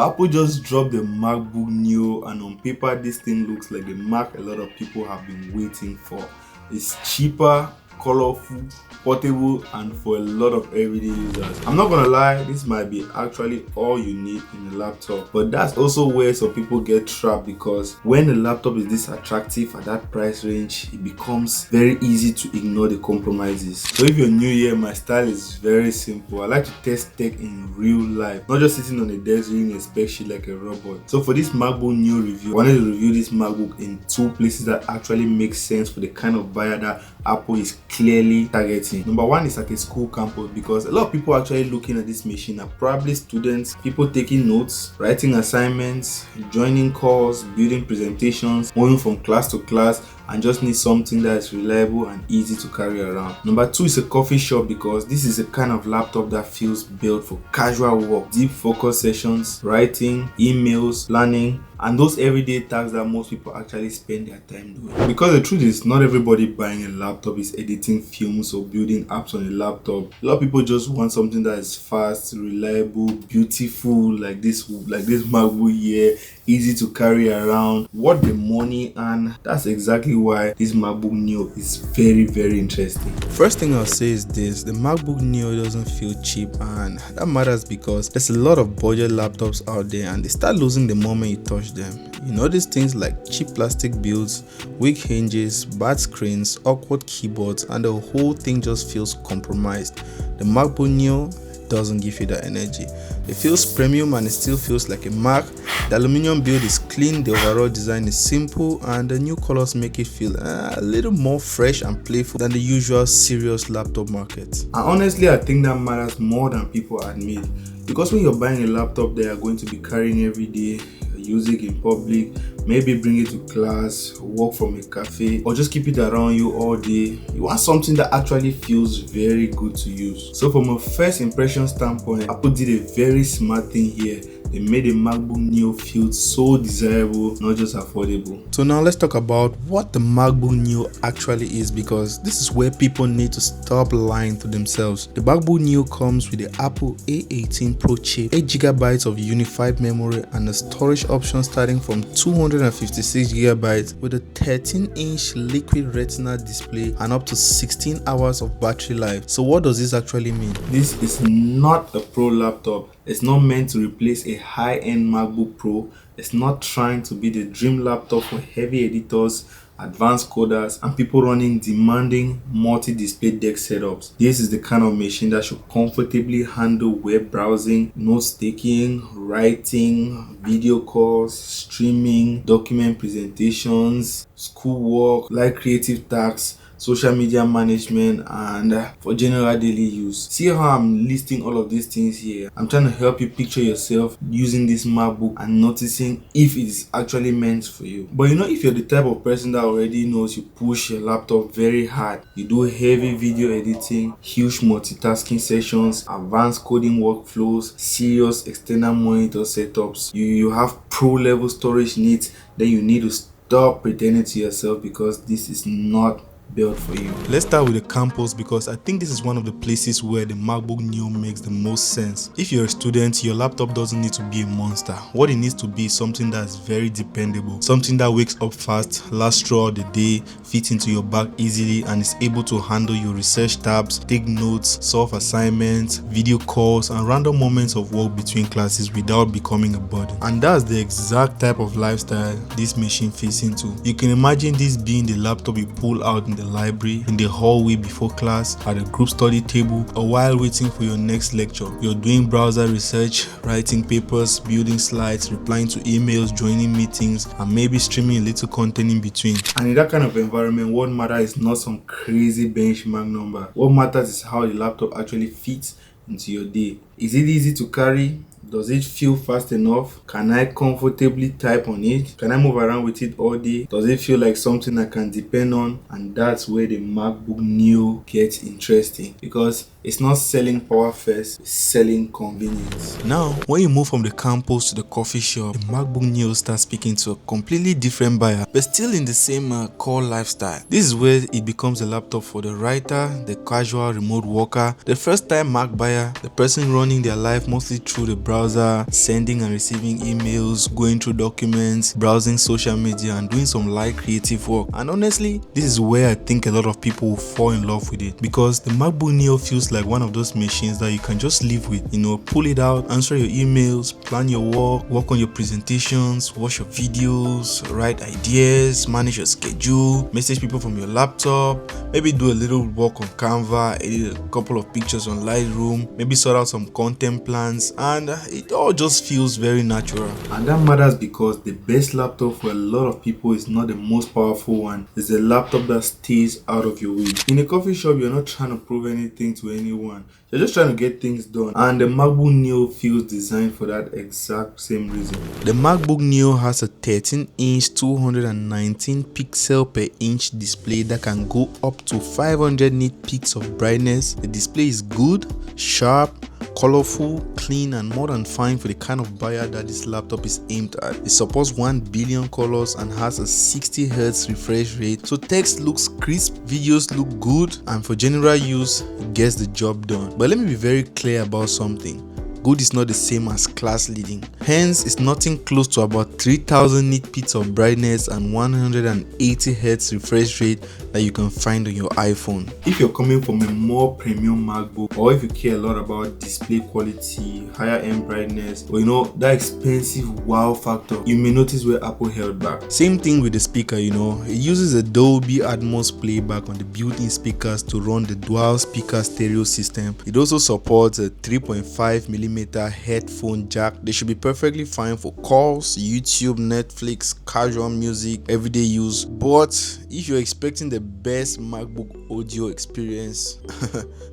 Apple just dropped the MacBook Neo, and on paper this thing looks like the Mac a lot of people have been waiting for. It's cheaper, colorful, portable, and for a lot of everyday users. I'm not gonna lie, this might be actually all you need in a laptop, but that's also where some people get trapped, because when the laptop is this attractive at that price range, it becomes very easy to ignore the compromises. So if you're new here, my style is very simple. I like to test tech in real life, not just sitting on a desk reading a spreadsheet like a robot. So for this MacBook Neo review, I wanted to review this MacBook in two places that actually make sense for the kind of buyer that Apple is clearly targeting. Number one is at a school campus, because a lot of people actually looking at this machine are probably students, people taking notes, writing assignments, joining calls, building presentations, moving from class to class, and just need something that is reliable and easy to carry around. Number two is a coffee shop, because this is a kind of laptop that feels built for casual work, deep focus sessions, writing, emails, learning, and those everyday tasks that most people actually spend their time doing. Because the truth is, not everybody buying a laptop is editing films or building apps on a laptop. A lot of people just want something that is fast, reliable, beautiful, like this MacBook here, easy to carry around, worth the money, and that's exactly why this MacBook Neo is very, very interesting. First thing I'll say is this: the MacBook Neo doesn't feel cheap, and that matters because there's a lot of budget laptops out there and they start losing the moment you touch them. You notice things like cheap plastic builds, weak hinges, bad screens, awkward keyboards, and the whole thing just feels compromised. The MacBook Neo doesn't give you that energy. It feels premium and it still feels like a Mac. The aluminum build is clean, the overall design is simple, and the new colors make it feel a little more fresh and playful than the usual serious laptop market. And honestly, I think that matters more than people admit, because when you're buying a laptop that you're going to be carrying every day, using in public, maybe bring it to class, work from a cafe, or just keep it around you all day, you want something that actually feels very good to use. So from a first impression standpoint, Apple did a very smart thing here. They made a MacBook Neo feel so desirable, not just affordable. So now let's talk about what the MacBook Neo actually is, because this is where people need to stop lying to themselves. The MacBook Neo comes with the Apple A18 Pro chip, 8GB of unified memory, and a storage option starting from 256GB with a 13-inch liquid retina display and up to 16 hours of battery life. So what does this actually mean? This is not a pro laptop. It's not meant to replace a high-end MacBook Pro. It's not trying to be the dream laptop for heavy editors, advanced coders, and people running demanding multi-display deck setups. This is the kind of machine that should comfortably handle web browsing, note taking, writing, video calls, streaming, document presentations, schoolwork, light creative tasks, social media management, and for general daily use. See how I'm listing all of these things here? I'm trying to help you picture yourself using this MacBook and noticing if it is actually meant for you. But you know, if you're the type of person that already knows you push your laptop very hard, you do heavy video editing, huge multitasking sessions, advanced coding workflows, serious external monitor setups, you have pro level storage needs, then you need to stop pretending to yourself, because this is not built for you. Let's start with the campus, because I think this is one of the places where the MacBook Neo makes the most sense. If you're a student, your laptop doesn't need to be a monster. What it needs to be is something that's very dependable, something that wakes up fast, lasts throughout the day, fits into your bag easily, and is able to handle your research tabs, take notes, solve assignments, video calls, and random moments of work between classes without becoming a burden. And that's the exact type of lifestyle this machine fits into. You can imagine this being the laptop you pull out in the library, in the hallway before class, at a group study table, or while waiting for your next lecture. You're doing browser research, writing papers, building slides, replying to emails, joining meetings, and maybe streaming a little content in between. And in that kind of environment, what matters is not some crazy benchmark number. What matters is how the laptop actually fits into your day. Is it easy to carry? Does it feel fast enough? Can I comfortably type on it? Can I move around with it all day? Does it feel like something I can depend on? And that's where the MacBook Neo gets interesting, because it's not selling power first, it's selling convenience. Now, when you move from the campus to the coffee shop, the MacBook Neo starts speaking to a completely different buyer, but still in the same core lifestyle. This is where it becomes a laptop for the writer, the casual remote worker, the first-time Mac buyer, the person running their life mostly through the browser browser, sending and receiving emails, going through documents, browsing social media, and doing some light creative work. And honestly, this is where I think a lot of people will fall in love with it, because the MacBook Neo feels like one of those machines that you can just live with. Pull it out, answer your emails, plan your work on your presentations, watch your videos, write ideas, manage your schedule, message people from your laptop, maybe do a little work on Canva, edit a couple of pictures on Lightroom, maybe sort out some content plans, and it all just feels very natural. And that matters because the best laptop for a lot of people is not the most powerful one. It's a laptop that stays out of your way. In a coffee shop, you're not trying to prove anything to anyone. You're just trying to get things done. And the MacBook Neo feels designed for that exact same reason. The MacBook Neo has a 13-inch 219 pixel per inch display that can go up to 500 nit peaks of brightness. The display is good, sharp, colorful, clean, and more than fine for the kind of buyer that this laptop is aimed at. It supports 1 billion colors and has a 60Hz refresh rate, so text looks crisp, videos look good, and for general use, it gets the job done. But let me be very clear about something. Good is not the same as class leading. Hence, it's nothing close to about 3000 nit peaks of brightness and 180Hz refresh rate that you can find on your iPhone. If you're coming from a more premium MacBook, or if you care a lot about display quality, higher end brightness, or that expensive wow factor, you may notice where Apple held back. Same thing with the speaker. It uses a Dolby Atmos playback on the built-in speakers to run the dual speaker stereo system. It also supports a 3.5mm headphone jack. They should be perfectly fine for calls, YouTube, Netflix, casual music, everyday use. But if you're expecting the best MacBook audio experience,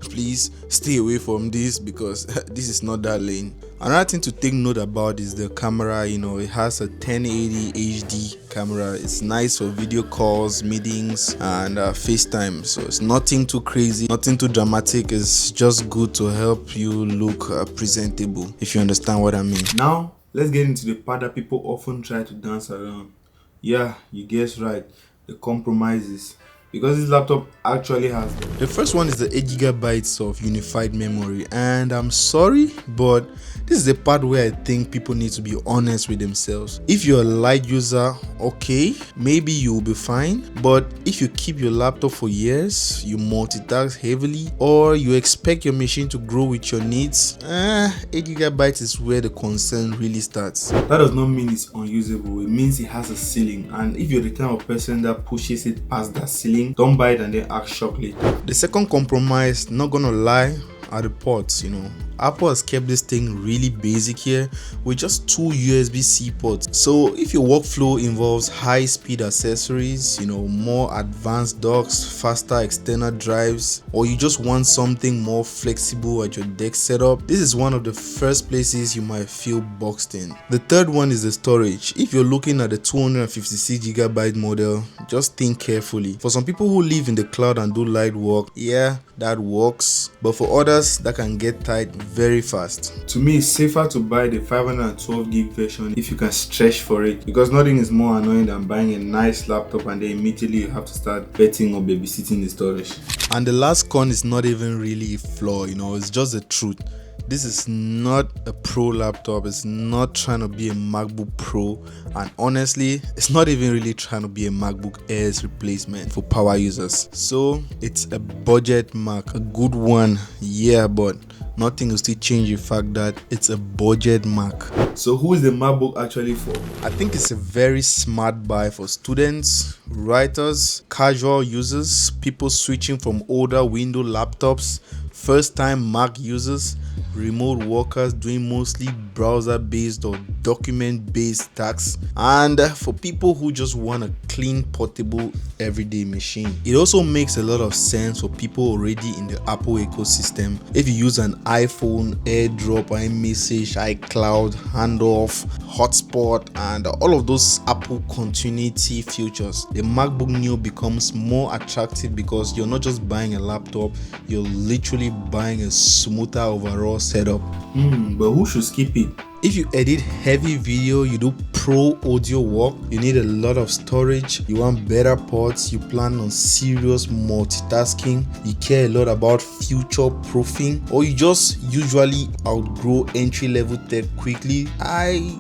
please stay away from this, because this is not that lane. Another thing to take note about is the camera. It has a 1080 HD camera. It's nice for video calls, meetings, and FaceTime. So it's nothing too crazy, nothing too dramatic. It's just good to help you look presentable, if you understand what I mean. Now, let's get into the part that people often try to dance around. Yeah, you guessed right, the compromises. Because this laptop actually has them. The first one is the 8GB of unified memory, and I'm sorry, but this is the part where I think people need to be honest with themselves. If you're a light user, okay, maybe you'll be fine. But if you keep your laptop for years, you multitask heavily, or you expect your machine to grow with your needs, 8GB is where the concern really starts. That does not mean it's unusable. It means it has a ceiling, and if you're the kind of person that pushes it past that ceiling, don't buy it and then act shocked later. The second compromise, not gonna lie, are the ports. Apple has kept this thing really basic here with just 2 USB-C ports. So if your workflow involves high-speed accessories, more advanced docks, faster external drives, or you just want something more flexible at your desk setup, this is one of the first places you might feel boxed in. The third one is the storage. If you're looking at the 256GB model, just think carefully. For some people who live in the cloud and do light work, yeah, that works, but for others, that can get tight very fast. To me, it's safer to buy the 512GB version if you can stretch for it, because nothing is more annoying than buying a nice laptop and then immediately you have to start betting or babysitting the storage. And the last con is not even really a flaw, it's just the truth. This is not a pro laptop. It's not trying to be a MacBook Pro, and honestly, it's not even really trying to be a MacBook Air's replacement for power users. So it's a budget Mac, a good one, yeah, but nothing will still change the fact that it's a budget Mac. So who is the MacBook actually for? I think it's a very smart buy for students, writers, casual users, people switching from older Windows laptops, first-time Mac users, remote workers doing mostly browser-based or document-based tasks, and for people who just want a clean, portable, everyday machine. It also makes a lot of sense for people already in the Apple ecosystem. If you use an iPhone, AirDrop, iMessage, iCloud, handoff, hotspot, and all of those Apple continuity features, the MacBook Neo becomes more attractive because you're not just buying a laptop, you're literally buying a smoother overall setup. But who should skip it? If you edit heavy video, you do pro audio work, you need a lot of storage, you want better ports, you plan on serious multitasking, you care a lot about future proofing, or you just usually outgrow entry-level tech quickly, I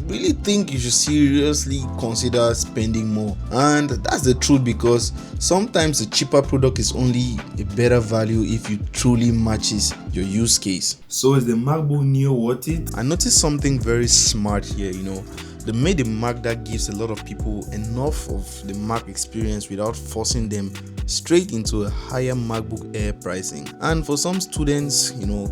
really think you should seriously consider spending more. And that's the truth, because sometimes the cheaper product is only a better value if it truly matches your use case. So is the MacBook Neo worth it? I noticed something very smart here. They made a Mac that gives a lot of people enough of the Mac experience without forcing them straight into a higher MacBook Air pricing. And for some students,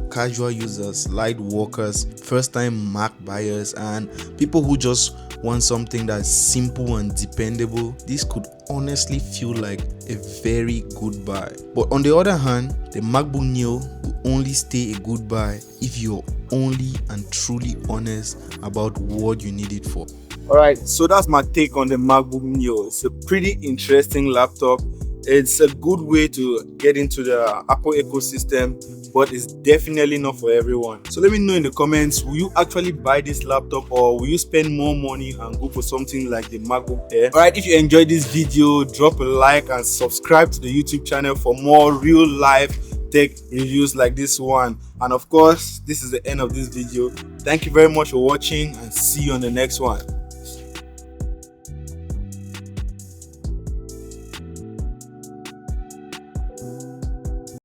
casual users, light workers, first-time Mac buyers, and people who just want something that's simple and dependable, this could honestly feel like a very good buy. But on the other hand, the MacBook Neo will only stay a good buy if you're only and truly honest about what you need it for. Alright, so that's my take on the MacBook Neo. It's a pretty interesting laptop. It's a good way to get into the Apple ecosystem, but it's definitely not for everyone. So let me know in the comments, will you actually buy this laptop, or will you spend more money and go for something like the MacBook Air? Alright, if you enjoyed this video, drop a like and subscribe to the YouTube channel for more real life tech reviews like this one. And of course, this is the end of this video. Thank you very much for watching, and see you on the next one.